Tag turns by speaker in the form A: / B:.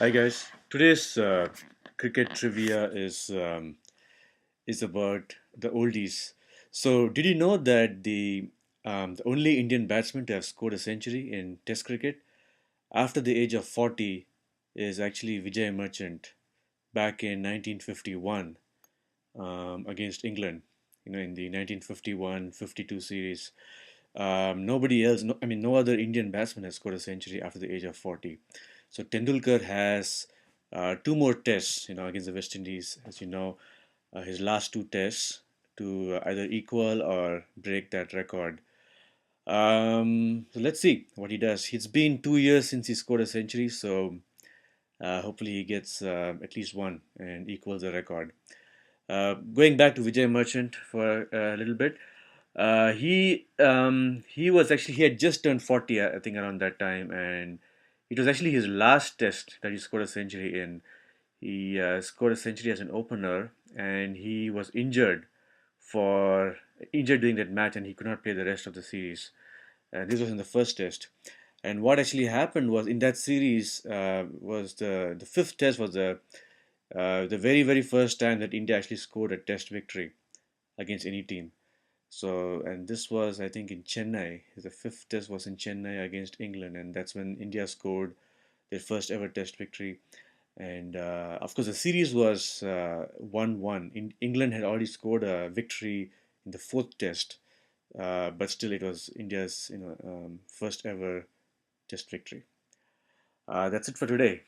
A: Hi guys. Today's cricket trivia is about the oldies. So, did you know that the only Indian batsman to have scored a century in Test cricket after the age of 40 is actually Vijay Merchant back in 1951 against England. In the 1951-52 series. Nobody else, no, I mean, no other Indian batsman has scored a century after the age of 40. So Tendulkar has two more tests, against the West Indies, as you know, his last two tests to either equal or break that record. So let's see what he does. It's been 2 years since he scored a century, so hopefully he gets at least one and equals the record. Going back to Vijay Merchant for a little bit, he was actually he had just turned 40, I think, around that time, and it was actually his last test that he scored a century in. He scored a century as an opener, and he was for injured during that match, and he could not play the rest of the series. This was in the first test. And what actually happened was in that series was the fifth test was the very first time that India actually scored a test victory against any team. So, and this was, I think, in Chennai. The fifth test was in Chennai against England, and that's when India scored their first ever test victory. And of course, the series was 1-1. England had already scored a victory in the fourth test, but still, it was India's first ever test victory. That's it for today.